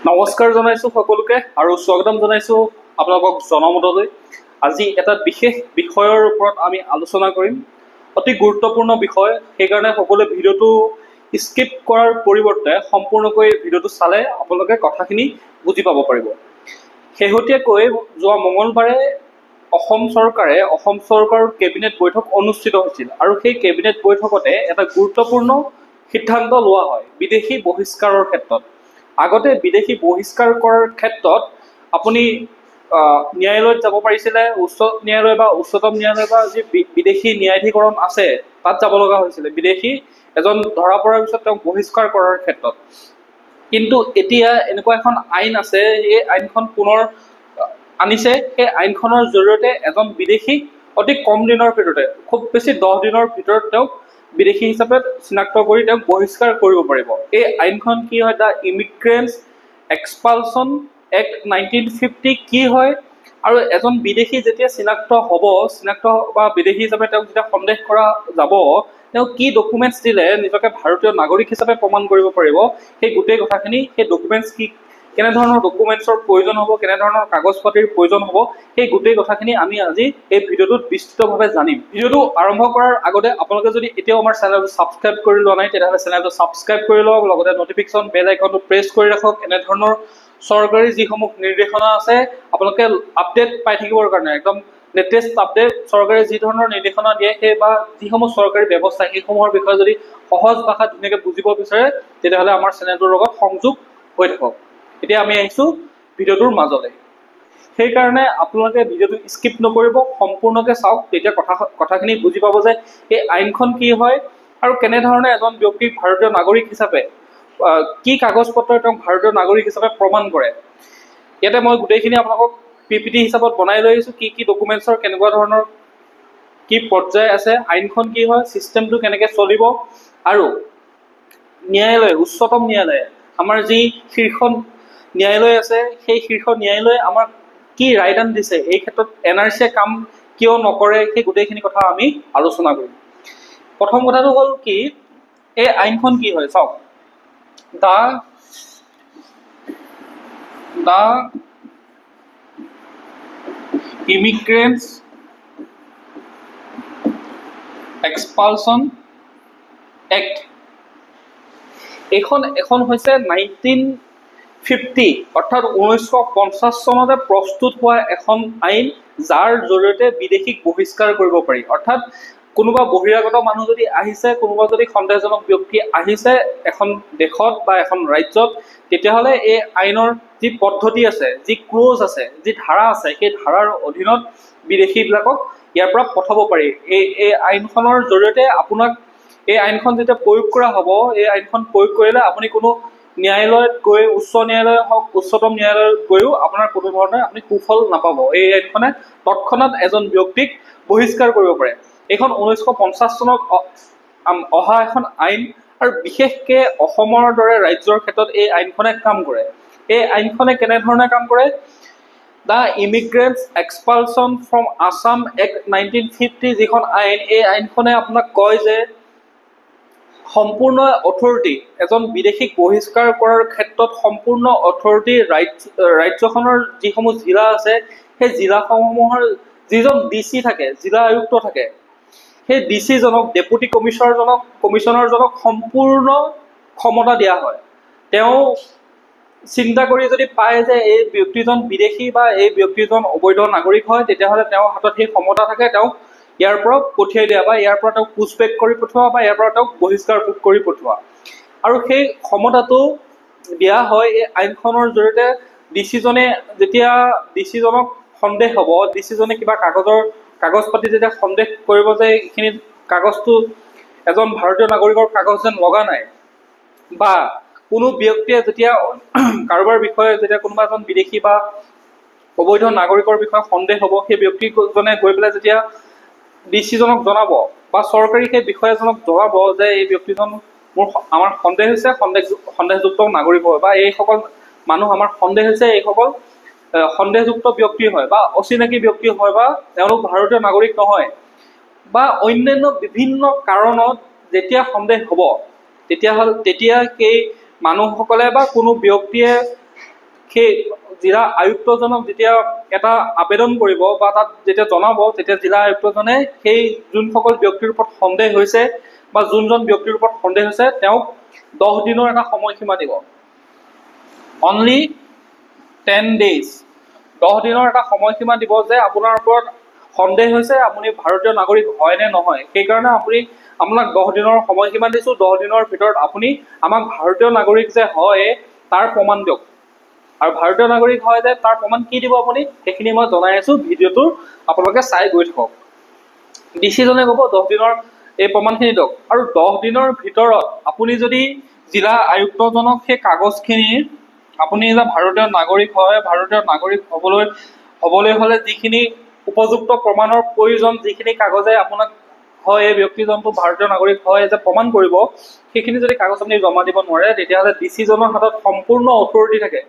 নমস্কাৰ জনাইছো সকলোকে আৰু স্বাগতম জনাইছো আপোনালোকক জনমতলৈ। আজি এটা বিশেষ বিষয়ৰ ওপৰত আমি আলোচনা কৰিম, অতি গুৰুত্বপূৰ্ণ বিষয়। সেইকাৰণে সকলোৱে ভিডিঅ'টো স্কিপ কৰাৰ পৰিৱৰ্তে সম্পূৰ্ণকৈ ভিডিঅ'টো চালে আপোনালোকে কথাখিনি বুজি পাব পাৰিব। শেহতীয়াকৈ যোৱা মঙলবাৰে অসম চৰকাৰৰ কেবিনেট বৈঠক অনুষ্ঠিত হৈছিল আৰু সেই কেবিনেট বৈঠকতে এটা গুৰুত্বপূৰ্ণ সিদ্ধান্ত লোৱা হয় বিদেশী বহিষ্কাৰৰ ক্ষেত্ৰত। আগতে বিদেশী বহিষ্কাৰ কৰাৰ ক্ষেত্ৰত আপুনি ন্যায়ালয়ত যাব পাৰিছিলে, উচ্চ ন্যায়ালয় বা উচ্চতম ন্যায়ালয় বা যি বিদেশী ন্যায়াধীকৰণ আছে তাত যাব লগা হৈছিলে বিদেশী এজন ধৰা পৰাৰ পিছত তেওঁক বহিষ্কাৰ কৰাৰ ক্ষেত্ৰত। কিন্তু এতিয়া এনেকুৱা এখন আইন আছে, এই আইনখন পুনৰ আনিছে। সেই আইনখনৰ জৰিয়তে এজন বিদেশীক অতি কম দিনৰ ভিতৰতে, খুব বেছি 10 দিনৰ ভিতৰত তেওঁক বিদেশী হিচাপে চিনাক্ত কৰি তেওঁক বহিষ্কাৰ কৰিব পাৰিব। এই আইনখন কি হয়? দ্য ইমিগ্ৰেণ্টছ এক্সপালচন এক্ট 1950 কি হয়? আৰু এজন বিদেশী যেতিয়া চিনাক্ত বা বিদেশী হিচাপে তেওঁক যেতিয়া সন্দেহ কৰা যাব, তেওঁ কি ডকুমেণ্টছ দিলে নিজকে ভাৰতীয় নাগৰিক হিচাপে প্ৰমাণ কৰিব পাৰিব, সেই গোটেই কথাখিনি, সেই ডকুমেণ্টছ কি, কেনেধৰণৰ ডকুমেণ্টছৰ প্ৰয়োজন হ'ব, কেনেধৰণৰ কাগজ পাতিৰ প্ৰয়োজন হ'ব, সেই গোটেই কথাখিনি আমি আজি এই ভিডিঅ'টোত বিস্তৃতভাৱে জানিম। ভিডিঅ'টো আৰম্ভ কৰাৰ আগতে আপোনালোকে যদি এতিয়াও আমাৰ চেনেলটো ছাবস্ক্ৰাইব কৰি লোৱা নাই, তেতিয়াহ'লে চেনেলটো ছাবস্ক্ৰাইব কৰি লওক, লগতে নটিফিকেশ্যন বেল আইকনটো প্ৰেছ কৰি ৰাখক। এনেধৰণৰ চৰকাৰী যিসমূহ নিৰ্দেশনা আছে আপোনালোকে আপডেট পাই থাকিবৰ কাৰণে, একদম লেটেষ্ট আপডেট চৰকাৰে যি ধৰণৰ নিৰ্দেশনা দিয়ে সেই বা যিসমূহ চৰকাৰী ব্যৱস্থা সেইসমূহৰ বিষয়ে যদি সহজ ভাষাত ধুনীয়াকৈ বুজিব বিচাৰে, তেতিয়াহ'লে আমাৰ চেনেলটোৰ লগত সংযোগ হৈ থাকক। এতিয়া আমি আহিছোঁ ভিডিঅ'টোৰ মাজলৈ। সেইকাৰণে আপোনালোকে ভিডিঅ'টো স্কিপ নকৰিব, সম্পূৰ্ণকৈ চাওক, তেতিয়া কথাখিনি বুজি পাব যে এই আইনখন কি হয় আৰু কেনেধৰণে এজন ব্যক্তিক ভাৰতীয় নাগৰিক হিচাপে কি কাগজ পত্ৰই তেওঁক ভাৰতীয় নাগৰিক হিচাপে প্ৰমাণ কৰে। ইয়াতে মই গোটেইখিনি আপোনালোকক PPT হিচাপত বনাই লৈ আহিছোঁ, কি কি ডকুমেণ্টছৰ কেনেকুৱা ধৰণৰ কি পৰ্যায় আছে, আইনখন কি হয়, ছিষ্টেমটো কেনেকৈ চলিব, আৰু ন্যায়ালয়, উচ্চতম ন্যায়ালয়ে, আমাৰ যি শীৰ্ষ ন্যায়ালয় আছে, সেই শীৰ্ষ ন্যায়ালয়ে আমাক কি ৰায়দান দিছে, এই ক্ষেত্ৰত NRC কাম কিয় নকৰে, সেই গোটেইখিনি কথা আমি আলোচনা কৰিম। প্ৰথম কথাটো হ'ল কি, এই আইনখন কি হয় চাওক। দ্য ইমিগ্ৰেণ্টছ এক্সপালচন এক্ট, এখন হৈছে 1950 অৰ্থাৎ 1950 চনতে প্ৰস্তুত হোৱা এখন আইন, যাৰ জৰিয়তে বিদেশীক বহিষ্কাৰ কৰিব পাৰি। অৰ্থাৎ কোনোবা বহিৰাগত মানুহ যদি আহিছে, কোনোবা যদি সন্দেহজনক ব্যক্তি আহিছে এখন দেশত বা এখন ৰাজ্যত, তেতিয়াহ'লে এই আইনৰ যি পদ্ধতি আছে, যি ক্ল'জ আছে, যি ধাৰা আছে, সেই ধাৰাৰ অধীনত বিদেশীবিলাকক ইয়াৰ পৰা পঠাব পাৰি। এই আইনখনৰ জৰিয়তে আপোনাক, এই আইনখন যেতিয়া প্ৰয়োগ কৰা হ'ব, এই আইনখন প্ৰয়োগ কৰিলে আপুনি কোনো ন্যায়ালয়ত গৈ, উচ্চ ন্যায়ালয় হওক, উচ্চতম ন্যায়ালয়ত গৈও আপোনাৰ কোনো ধৰণে আপুনি সুফল নাপাব। এই আইনখনে তৎক্ষণাত এজন ব্যক্তিক বহিষ্কাৰ কৰিব পাৰে। এইখন 1950 চনত অহা এখন আইন, আৰু বিশেষকৈ অসমৰ দৰে ৰাজ্যৰ ক্ষেত্ৰত এই আইনখনে কাম কৰে। এই আইনখনে কেনেধৰণে কাম কৰে? The immigrants expulsion from Assam act 1950 যিখন আইন, এই আইনখনে আপোনাক কয় যে সম্পূৰ্ণ অথৰিটি, এজন বিদেশীক বহিষ্কাৰ কৰাৰ ক্ষেত্ৰত সম্পূৰ্ণ অথৰিটি ৰাজ্যখনৰ যিসমূহ জিলা আছে, সেই জিলাসমূহৰ যিজন DC থাকে, জিলা আয়ুক্ত থাকে, সেই DC-জনক, ডেপুটি কমিশনাৰজনক সম্পূৰ্ণ ক্ষমতা দিয়া হয়। তেওঁ চিন্তা কৰি যদি পায় যে এই ব্যক্তিজন বিদেশী বা এই ব্যক্তিজন অবৈধ নাগৰিক হয়, তেতিয়াহ'লে তেওঁৰ হাতত সেই ক্ষমতা থাকে তেওঁক ইয়াৰ পৰা পঠিয়াই দিয়া, বা ইয়াৰ পৰা তেওঁক পুছবেক কৰি পঠোৱা, বা ইয়াৰ পৰা তেওঁক বহিষ্কাৰ কৰি পঠোৱা। আৰু সেই ক্ষমতাটো দিয়া হয় এই আইনখনৰ জৰিয়তে। DC-জনে যেতিয়া DC-জনক সন্দেহ হ'ব, DC-জনে কিবা কাগজ পাতি যেতিয়া সন্দেহ কৰিব যে এইখিনি কাগজটো এজন ভাৰতীয় নাগৰিকৰ কাগজ যেন লগা নাই, বা কোনো ব্যক্তিয়ে যেতিয়া কাৰোবাৰ বিষয়ে, যেতিয়া কোনোবা এজন বিদেশী বা অবৈধ নাগৰিকৰ বিষয়ে সন্দেহ হ'ব, সেই ব্যক্তিজনে গৈ পেলাই যেতিয়া DC-জনক জনাব বা চৰকাৰী সেই বিষয়াজনক জনাব যে এই ব্যক্তিজন আমাৰ সন্দেহ হৈছে, সন্দেহযুক্ত নাগৰিক হয়, বা এইসকল মানুহ আমাৰ সন্দেহ হৈছে, এইসকল সন্দেহযুক্ত ব্যক্তি হয় বা অচিনাকি ব্যক্তি হয়, বা তেওঁলোক ভাৰতীয় নাগৰিক নহয়, বা অন্যান্য বিভিন্ন কাৰণত যেতিয়া সন্দেহ হ'ব, তেতিয়া সেই মানুহসকলে বা কোনো ব্যক্তিয়ে সেই জিলা আয়ুক্তজনক যেতিয়া এটা আবেদন কৰিব বা তাত যেতিয়া জনাব, তেতিয়া জিলা আয়ুক্তজনে সেই যোনসকল ব্যক্তিৰ ওপৰত সন্দেহ হৈছে বা যোনজন ব্যক্তিৰ ওপৰত সন্দেহ হৈছে তেওঁক 10 দিনৰ এটা সময়সীমা দিব। অনলি 10 days, 10 দিনৰ এটা সময়সীমা দিব যে আপোনাৰ ওপৰত সন্দেহ হৈছে আপুনি ভাৰতীয় নাগৰিক হয় নে নহয়। সেইকাৰণে আপোনাক 10 দিনৰ সময়সীমা দিছোঁ। 10 দিনৰ ভিতৰত আপুনি আমাক ভাৰতীয় নাগৰিক যে হয় তাৰ প্ৰমাণ দিয়ক। আৰু ভাৰতীয় নাগৰিক হয় যে তাৰ প্ৰমাণ কি দিব আপুনি, সেইখিনি মই জনাই আছোঁ। ভিডিঅ'টো আপোনালোকে চাই গৈ থাকক। ডিচিজনে ক'ব 10 দিনৰ এই প্ৰমাণখিনি দিয়ক। আৰু 10 দিনৰ ভিতৰত আপুনি যদি জিলা আয়ুক্তজনক সেই কাগজখিনি আপুনি যে ভাৰতীয় নাগৰিক হয়, ভাৰতীয় নাগৰিক হ'বলৈ হ'লে যিখিনি উপযুক্ত প্ৰমাণৰ প্ৰয়োজন, যিখিনি কাগজে আপোনাক হয় এই ব্যক্তিজনটো ভাৰতীয় নাগৰিক হয় যে প্ৰমাণ কৰিব, সেইখিনি যদি কাগজ আপুনি জমা দিব নোৱাৰে, তেতিয়াহ'লে ডিচিজনৰ হাতত সম্পূৰ্ণ অথৰিটি থাকে,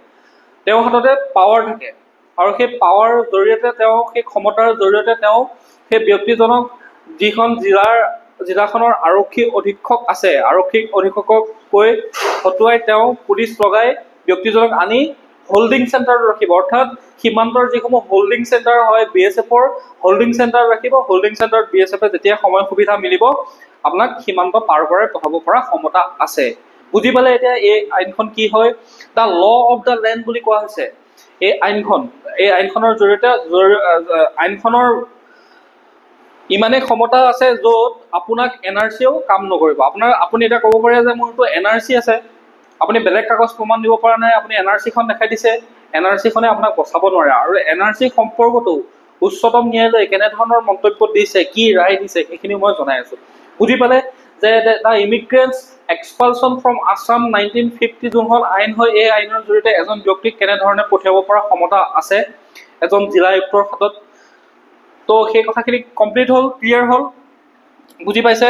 তেওঁৰ হাততে পাৱাৰ থাকে। আৰু সেই পাৱাৰ জৰিয়তে তেওঁ, সেই ক্ষমতাৰ জৰিয়তে তেওঁ সেই ব্যক্তিজনক যিখন জিলাখনৰ আৰক্ষী অধীক্ষক আছে, আৰক্ষী অধীক্ষকক কৈ হতুৱাই তেওঁ পুলিচ লগাই ব্যক্তিজনক আনি হোল্ডিং চেণ্টাৰত ৰাখিব। অৰ্থাৎ সীমান্তৰ যিসমূহ হোল্ডিং চেণ্টাৰ হয় BSFৰ হোল্ডিং চেণ্টাৰ ৰাখিব। হোল্ডিং চেণ্টাৰত BSFে যেতিয়া সময় সুবিধা মিলিব আপোনাক সীমান্ত পাৰ কৰাই পঠাব পৰা ক্ষমতা আছে। বুজি পালে এতিয়া এই আইনখন কি হয়? The law of the land বুলি কোৱা হৈছে এই আইনখনৰ জৰিয়তে। আইনখনৰ ইমানেই ক্ষমতা আছে য'ত আপোনাক NRCও কাম নকৰিব। আপুনি এতিয়া ক'ব পাৰে যে মোৰতো NRC আছে, আপুনি বেলেগ কাগজ প্ৰমাণ দিব পৰা নাই, আপুনি NRCখন দেখাই দিছে, NRCখনে আপোনাক বচাব নোৱাৰে। আৰু NRC সম্পৰ্কতো উচ্চতম ন্যায়ালয়ে কেনেধৰণৰ মন্তব্য দিছে, কি ৰায় দিছে, সেইখিনি মই জনাই আছোঁ। বুজি পালে যে দ্য ইমিগ্ৰেণ্টছ এক্সপালছন ফ্ৰম আছাম 1950 যোনখন আইন হয়, এই আইনৰ জৰিয়তে এজন ব্যক্তিক কেনেধৰণে পঠিয়াব পৰা ক্ষমতা আছে এজন জিলা আয়ুক্তৰ হাতত। তো সেই কথাখিনি কমপ্লিট হ'ল, ক্লিয়াৰ হ'ল, বুজি পাইছে?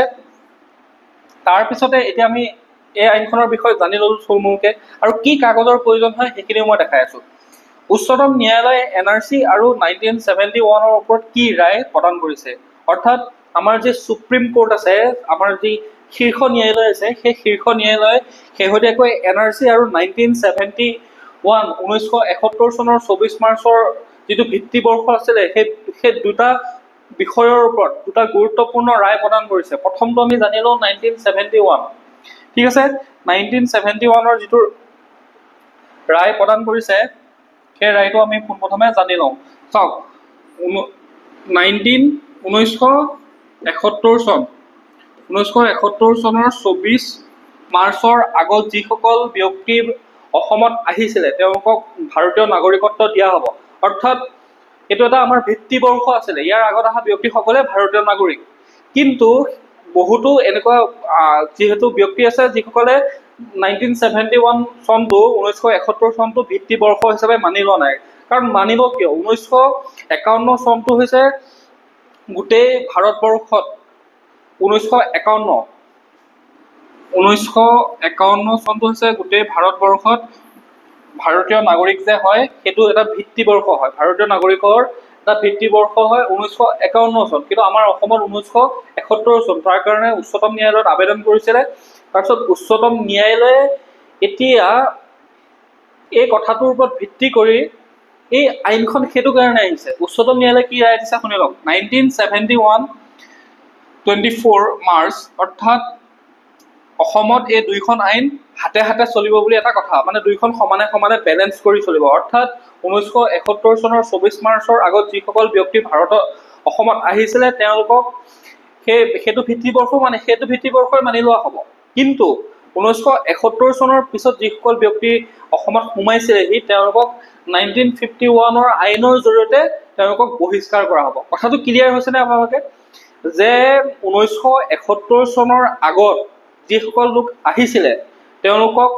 তাৰপিছতে এতিয়া আমি এই আইনখনৰ বিষয়ে জানি ল'লোঁ থুলমূলকৈ, আৰু কি কাগজৰ প্ৰয়োজন হয় সেইখিনিও মই দেখাই আছোঁ। উচ্চতম ন্যায়ালয়ে NRC আৰু 1971ৰ ওপৰত কি ৰায় প্ৰদান কৰিছে। অৰ্থাৎ আমাৰ যি সুপ্ৰিম কোৰ্ট আছে, আমাৰ যি শীৰ্ষ ন্যায়ালয় আছে, সেই শীৰ্ষ ন্যায়ালয়ে শেহতীয়াকৈ NRC আৰু 1971 চনৰ 24 মাৰ্চৰ যিটো ভিত্তিবৰ্ষ আছিলে, সেই দুটা বিষয়ৰ ওপৰত দুটা গুৰুত্বপূৰ্ণ ৰায় প্ৰদান কৰিছে। প্ৰথমটো আমি জানিলোঁ 1971, ঠিক আছে। 1971ৰ যিটো ৰায় প্ৰদান কৰিছে, সেই ৰায়টো আমি পোনপ্ৰথমে জানি লওঁ। চাওক, 1971 চন, 1971 চনৰ 24 মাৰ্চৰ আগত যিসকল ব্যক্তি অসমত আহিছিলে তেওঁলোকক ভাৰতীয় নাগৰিকত্ব দিয়া হ'ব। অৰ্থাৎ এইটো এটা আমাৰ ভিত্তিবৰ্ষ আছিলে, ইয়াৰ আগত অহা ব্যক্তিসকলে ভাৰতীয় নাগৰিক। কিন্তু বহুতো এনেকুৱা যিহেতু ব্যক্তি আছে যিসকলে 1971 চনটো 1971 চনটো ভিত্তিবৰ্ষ হিচাপে মানি লোৱা নাই। কাৰণ মানিব কিয়? 1951 চনটো হৈছে গোটেই ভাৰতবৰ্ষত 1951 চনটো হৈছে গোটেই ভাৰতবৰ্ষত ভাৰতীয় নাগৰিক যে হয় সেইটো এটা ভিত্তিবৰ্ষ হয়। ভাৰতীয় নাগৰিকৰ এটা ভিত্তিবৰ্ষ হয় 1951 চন। কিন্তু আমাৰ অসমত 1971 চন। তাৰ কাৰণে উচ্চতম ন্যায়ালয়ত আবেদন কৰিছিলে। তাৰপিছত উচ্চতম ন্যায়ালয়ে এতিয়া এই কথাটোৰ ওপৰত ভিত্তি কৰি এই আইনখন সেইটো কাৰণে আহিছে। উচ্চতম ন্যায়ালয়ে কি ৰায় দিছে শুনি লওক। 1971-24 মাৰ্চ, অৰ্থাৎ অসমত এই দুইখন আইন হাতে হাতে চলিব বুলি এটা কথা, মানে দুইখন সমানে সমানে বেলেঞ্চ কৰি চলিব। অৰ্থাৎ 1971 চনৰ 24 মাৰ্চৰ আগত যিসকল ব্যক্তি অসমত আহিছিলে তেওঁলোকক সেইটো ভিত্তিবৰ্ষ মানে সেইটো ভিত্তিবৰ্ষই মানি লোৱা হ'ব। কিন্তু 1971 চনৰ পিছত যিসকল ব্যক্তি অসমত সোমাইছিলেহি তেওঁলোকক 1951 আইনৰ জৰিয়তে তেওঁলোকক বহিষ্কাৰ কৰা হ'ব। কথাটো ক্লিয়াৰ হৈছেনে আপোনালোকে? যে 1971 চনৰ আগত যিসকল লোক আহিছিলে তেওঁলোকক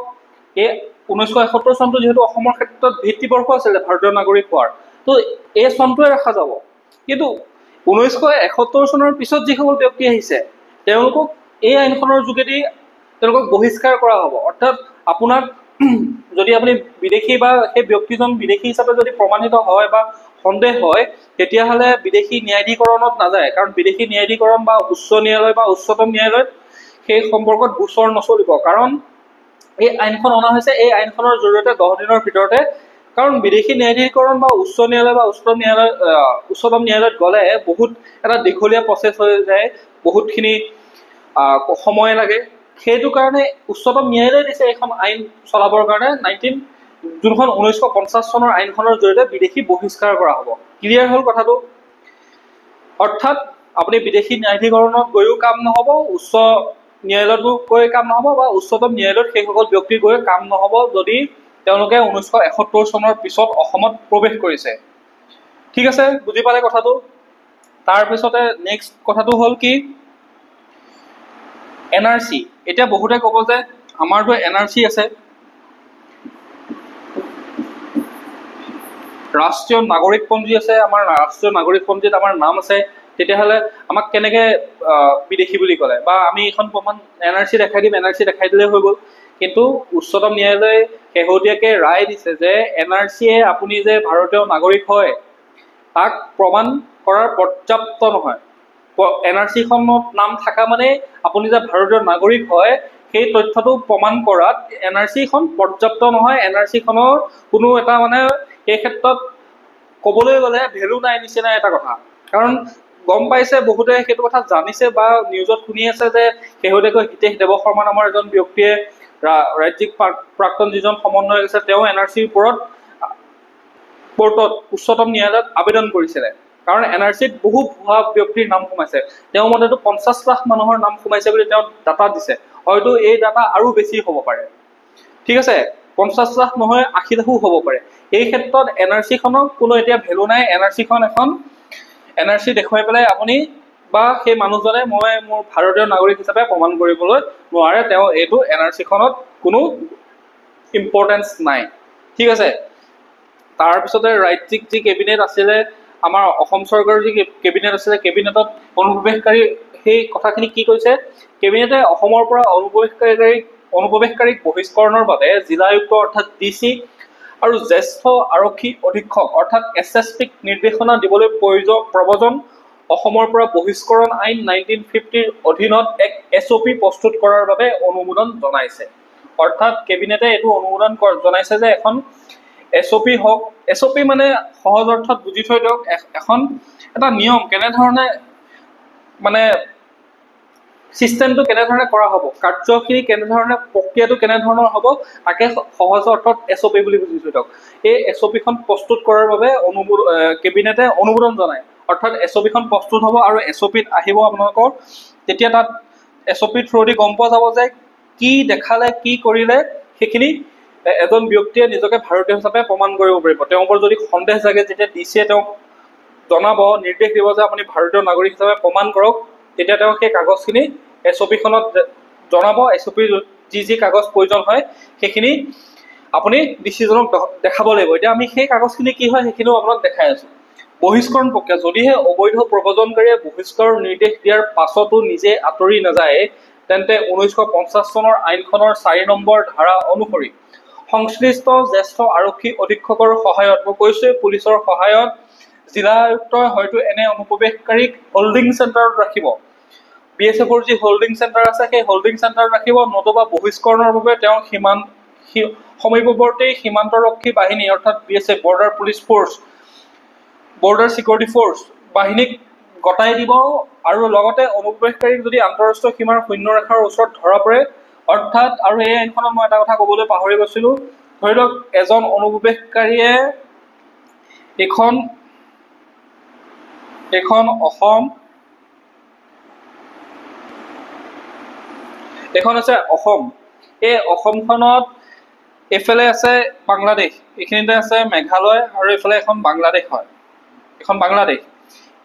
এই 1971 চনটো যিহেতু অসমৰ ক্ষেত্ৰত ভিত্তিবৰ্ষ আছিলে ভাৰতীয় নাগৰিক হোৱাৰ, তো এই চনটোৱে ৰখা যাব। কিন্তু 1971 চনৰ পিছত যিসকল ব্যক্তি আহিছে তেওঁলোকক এই আইনখনৰ যোগেদি তেওঁলোকক বহিষ্কাৰ কৰা হ'ব। অৰ্থাৎ আপোনাক যদি আপুনি বিদেশী বা সেই ব্যক্তিজন বিদেশী হিচাপে যদি প্ৰমাণিত হয় বা সন্দেহ হয়, তেতিয়াহ'লে বিদেশী ন্যায়াধীকৰণত নাযায়। কাৰণ বিদেশী ন্যায়াধীকৰণ বা উচ্চ ন্যায়ালয় বা উচ্চতম ন্যায়ালয়ত সেই সম্পৰ্কত গোচৰ নচলিব। কাৰণ এই আইনখন অনা হৈছে, এই আইনখনৰ জৰিয়তে 10 দিনৰ ভিতৰতে কাৰণ বিদেশী ন্যায়াধীকৰণ বা উচ্চ ন্যায়ালয় বা উচ্চতম ন্যায়ালয়ত গ'লে বহুত এটা দীঘলীয়া প্ৰচেছ হৈ যায়, বহুতখিনি সময় লাগে। সেইটো কাৰণে উচ্চতম ন্যায়ালয়ে দিছে এইখন আইন চলাবৰ কাৰণে যোনখন 1950 চনৰ আইনখনৰ জৰিয়তে বিদেশী বহিষ্কাৰ কৰা হ'ব। ক্লিয়াৰ হ'ল কথাটো? অৰ্থাৎ আপুনি বিদেশী ন্যায়াধীকৰণত গৈও কাম নহ'ব, উচ্চ ন্যায়ালয়তো গৈ কাম নহ'ব, বা উচ্চতম ন্যায়ালয়ত সেইসকল ব্যক্তি গৈ কাম নহ'ব যদি তেওঁলোকে 1971 চনৰ পিছত অসমত প্ৰৱেশ কৰিছে। ঠিক আছে, বুজি পালে কথাটো? তাৰপিছতে নেক্সট কথাটো হ'ল কি, NRC। এতিয়া বহুতে ক'ব যে আমাৰতো NRC আছে, ৰাষ্ট্ৰীয় নাগৰিকপঞ্জী আছে, আমাৰ ৰাষ্ট্ৰীয় নাগৰিকপঞ্জীত আমাৰ নাম আছে, তেতিয়াহ'লে আমাক কেনেকে বিদেশী বুলি ক'লে, বা আমি এইখন প্ৰমাণ NRC দেখাই দিম, NRC দেখাই দিলেই হৈ গ'ল। কিন্তু উচ্চতম ন্যায়ালয়ে শেহতীয়াকৈ ৰায় দিছে যে NRCয়ে আপুনি যে ভাৰতীয় নাগৰিক হয় তাক প্ৰমাণ কৰাৰ পৰ্যাপ্ত নহয়। NRCখনত নাম থকা মানে আপুনি যে ভাৰতীয় নাগৰিক হয় সেই তথ্যটো প্ৰমাণ কৰাত NRCখন পৰ্যাপ্ত নহয়। NRCখনৰ কোনো এটা মানে এই ক্ষেত্ৰত ক'বলৈ গ'লে ভেলু নাই নিচিনা এটা কথা। কাৰণ গম পাইছে, বহুতে সেইটো কথা জানিছে বা নিউজত শুনি আছে যে শেহতীয়াকৈ হিতেশ দেৱ শৰ্মা নামৰ এজন ব্যক্তিয়ে ৰাজ্যিক প্ৰাক্তন যিজন সমন্বয়ক আছে তেওঁ NRCৰ ওপৰত কোৰ্টত উচ্চতম ন্যায়ালয়ত আবেদন কৰিছিলে। কাৰণ NRCত বহু ভুৱা ব্যক্তিৰ নাম সোমাইছে, তেওঁ মতেতো 50 লাখ মানুহৰ নাম সোমাইছে বুলি তেওঁ ডাটা দিছে। হয়তো এই ডাটা আৰু বেছি হ'ব পাৰে। ঠিক আছে, 50 লাখ নহয় 80 লাখো হ'ব পাৰে। এই ক্ষেত্ৰত NRCখনক কোনো এতিয়া ভেলু নাই। NRCখন এখন NRC দেখুৱাই পেলাই আপুনি বা সেই মানুহজনে মই মোৰ ভাৰতীয় নাগৰিক হিচাপে প্ৰমাণ কৰিবলৈ নোৱাৰে, তেওঁ এইটো NRCখনত কোনো ইম্পৰ্টেঞ্চ নাই। ঠিক আছে, তাৰপিছতে ৰাজ্যিক যি কেবিনেট আছিলে, আমাৰ অসম চৰকাৰৰ যি কেবিনেট আছিলে, কেবিনেটত অনুপ্ৰৱেশকাৰী সেই কথাখিনি কি কৈছে, কেবিনেটে অসমৰ পৰা অনুপ্ৰৱেশকাৰীক বহিষ্কৰণৰ বাবে জিলা আয়ুক্ত অৰ্থাৎ DC আৰু জ্যেষ্ঠ আৰক্ষী অধীক্ষক অৰ্থাৎ SSPক নিৰ্দেশনা দিবলৈ প্ৰৱজন অসমৰ পৰা বহিষ্কৰণ আইন 1950ৰ অধীনত এক SOP প্ৰস্তুত কৰাৰ বাবে অনুমোদন জনাইছে। অৰ্থাৎ কেবিনেটে এইটো অনুমোদন জনাইছে যে এখন SOP হওক, SOP মানে সহজ অৰ্থত বুজি থৈ দিয়ক, এখন এটা নিয়ম কেনেধৰণে মানে চিষ্টেমটো কেনেধৰণে কৰা হ'ব, কাৰ্যখিনি কেনেধৰণে, প্ৰক্ৰিয়াটো কেনেধৰণৰ হ'ব, তাকে সহজ অৰ্থত SOP বুলি বুজি থৈ দিয়ক। এই SOPখন প্ৰস্তুত কৰাৰ বাবে কেবিনেটে অনুমোদন জনায়। অৰ্থাৎ SOPখন প্ৰস্তুত হ'ব আৰু SOPত আহিব আপোনালোকৰ, তেতিয়া তাত SOP থ্ৰুদি গম পোৱা যাব যে কি দেখালে, কি কৰিলে সেইখিনি এজন ব্যক্তিয়ে নিজকে ভাৰতীয় হিচাপে প্ৰমাণ কৰিব পাৰিব। তেওঁৰ ওপৰত যদি সন্দেহ জাগে, যেতিয়া DCয়ে তেওঁক জনাব, নিৰ্দেশ দিব যে আপুনি ভাৰতীয় নাগৰিক হিচাপে প্ৰমাণ কৰক, তেতিয়া তেওঁ সেই কাগজখিনি SOPখনত জনাব। SOPৰ যি কাগজ প্ৰয়োজন হয় সেইখিনি আপুনি ডিচিজনক দেখাব লাগিব। এতিয়া আমি সেই কাগজখিনি কি হয় সেইখিনিও আপোনাক দেখাই আছো। বহিষ্কৰণ প্ৰক্ৰিয়া, যদিহে অবৈধ প্ৰব্ৰজনকাৰীয়ে বহিষ্কাৰৰ নিৰ্দেশ দিয়াৰ পাছতো নিজে আঁতৰি নাযায়, তেন্তে 1950 চনৰ আইনখনৰ 4 নম্বৰ ধাৰা অনুসৰি সংশ্লিষ্ট জ্যেষ্ঠ আৰক্ষী অধীক্ষকৰ সহায়ত, মই কৈছোৱে পুলিচৰ সহায়ত, জিলা আয়ুক্তই হয়তো এনে অনুপ্ৰৱেশকাৰীক হোল্ডিং চেণ্টাৰত ৰাখিব। BSFৰ যি হোল্ডিং চেণ্টাৰ আছে সেই হোল্ডিং চেণ্টাৰত ৰাখিব, নতুবা বহিষ্কৰণৰ বাবে তেওঁ সমীপৱৰ্তী সীমান্তৰক্ষী বাহিনী অৰ্থাৎ BSF border police force, border security force বাহিনীক গতাই দিব। আৰু লগতে অনুপ্ৰৱেশকাৰীক যদি আন্তঃৰাষ্ট্ৰীয় সীমাৰ শূন্যৰেখাৰ ওচৰত ধৰা পৰে, অৰ্থাৎ আৰু এই আইনখনত মই এটা কথা ক'বলৈ পাহৰি গৈছিলো, ধৰি লওক এজন অনুপ্ৰৱেশকাৰীয়ে এখন আছে অসম, এই অসমখনত এইফালে আছে বাংলাদেশ, এইখিনিতে আছে মেঘালয়, আৰু এইফালে এখন বাংলাদেশ হয়, এখন বাংলাদেশ।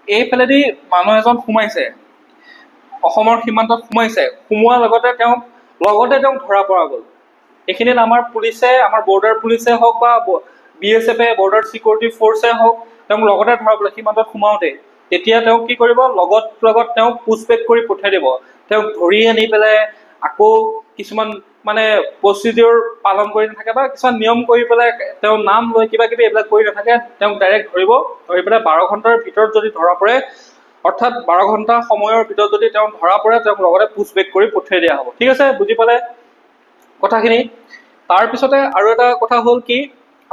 এইফালেদি মানুহ এজন সোমাইছে, অসমৰ সীমান্তত সোমাইছে, সোমোৱাৰ লগতে তেওঁক ধৰা পৰা গ'ল। এইখিনিত আমাৰ পুলিচে, আমাৰ বৰ্ডাৰ পুলিচে হওক বা BSFে বৰ্ডাৰ চিকিউৰিটি ফ'ৰ্চে হওক, তেওঁক লগতে ধৰা পেলাই সীমান্তত সোমাওঁতে, তেতিয়া তেওঁক কি কৰিব, লগত তেওঁক পুছবেক কৰি পঠিয়াই দিব। তেওঁক ধৰি আনি পেলাই আকৌ কিছুমান মানে প্ৰচিডিউৰ পালন কৰি নাথাকে বা কিছুমান নিয়ম কৰি পেলাই তেওঁৰ নাম লৈ কিবা কিবি এইবিলাক কৰি নাথাকে, তেওঁক ডাইৰেক্ট ধৰি পেলাই 12 ঘণ্টাৰ ভিতৰত যদি ধৰা পৰে, অৰ্থাৎ 12 ঘণ্টা সময়ৰ ভিতৰত যদি তেওঁ ধৰা পৰে, তেওঁক লগতে পুছবেক কৰি পঠিয়াই দিয়া হ'ব। ঠিক আছে, বুজি পালে কথাখিনি? তাৰপিছতে আৰু এটা কথা হ'ল কি,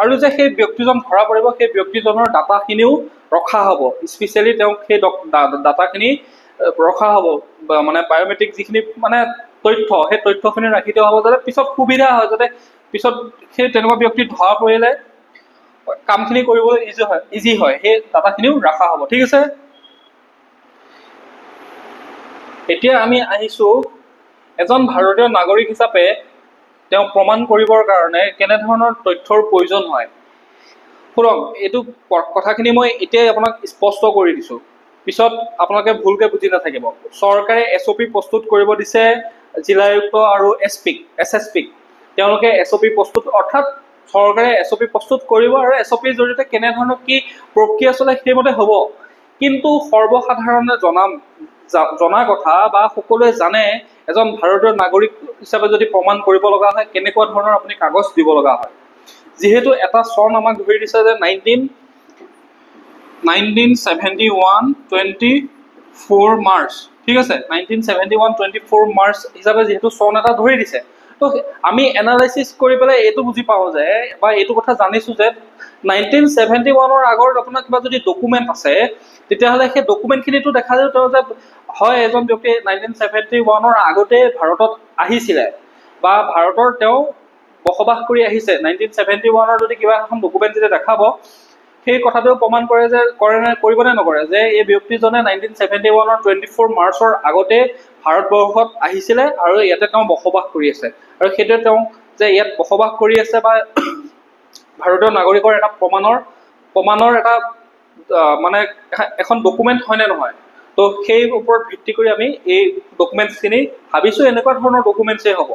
আৰু যে সেই ব্যক্তিজন ধৰা পৰিব সেই ব্যক্তিজনৰ ডাটাখিনিও ৰখা হ'ব, স্পেচিয়েলি তেওঁক সেই ডাটাখিনি ৰখা হ'ব, মানে বায়'মেট্ৰিক যিখিনি মানে তথ্য সেই তথ্যখিনি ৰাখি থোৱা হ'ব যাতে পিছত সুবিধা হয়, যাতে পিছত সেই তেনেকুৱা ব্যক্তি ধৰা পৰিলে কামখিনি কৰিবলৈ ইজি হয়, সেই ডাটাখিনিও ৰখা হ'ব। ঠিক আছে, এতিয়া আমি আহিছোঁ এজন ভাৰতীয় নাগৰিক হিচাপে তেওঁ প্ৰমাণ কৰিবৰ কাৰণে কেনেধৰণৰ তথ্যৰ প্ৰয়োজন হয়। শুনক, এইটো কথাখিনি মই এতিয়াই আপোনাক স্পষ্ট কৰি দিছোঁ, পিছত আপোনালোকে ভুলকৈ বুজি নাথাকিব। চৰকাৰে SOP প্ৰস্তুত কৰিব দিছে জিলা আয়ুক্ত আৰু SSPক। তেওঁলোকে SOP প্ৰস্তুত, অৰ্থাৎ চৰকাৰে SOP প্ৰস্তুত কৰিব আৰু SOPৰ জৰিয়তে কেনেধৰণৰ কি প্ৰক্ৰিয়া চলে সেইমতে হ'ব। কিন্তু সৰ্বসাধাৰণে জনা কথা বা সকলোৱে জানে এজন ভাৰতীয় নাগৰিক হিচাপে যদি প্ৰমাণ কৰিব লগা হয় কেনেকুৱা ধৰণৰ আপুনি কাগজ দিব লগা হয়। যিহেতু এটা চন আমাক ধৰি দিছে যে 1971-24 মাৰ্চ, ঠিক আছে, 1971-24 মাৰ্চ হিচাপে যিহেতু চন এটা ধৰি দিছে, তো আমি এনালাইচিছ কৰি পেলাই এইটো বুজি পাওঁ যে, বা এইটো কথা জানিছোঁ যে 1971 আগৰ আপোনাৰ কিবা যদি ডকুমেণ্ট আছে তেতিয়াহ'লে সেই ডকুমেণ্টখিনিতো দেখা যায় যে হয় এজন ব্যক্তি 1971 আগতে ভাৰতত আহিছিলে বা ভাৰতৰ তেওঁ বসবাস কৰি আহিছে। 1971 যদি কিবা এখন ডকুমেণ্ট যেতিয়া দেখাব সেই কথাটো প্ৰমাণ কৰে যে কৰিব নে নকৰে যে এই ব্যক্তিজনে 1971 24 মাৰ্চৰ আগতে ভাৰতবৰ্ষত আহিছিলে আৰু ইয়াতে তেওঁ বসবাস কৰি আছে, আৰু সেইটোৱে তেওঁ যে ইয়াত বসবাস কৰি আছে বা ভাৰতীয় নাগৰিকৰ এটা প্ৰমাণৰ এটা মানে এখন ডকুমেণ্ট হয় নে নহয়। তো সেই ওপৰত ভিত্তি কৰি আমি এই ডকুমেণ্টছখিনি ভাবিছোঁ এনেকুৱা ধৰণৰ ডকুমেণ্টছেই হ'ব,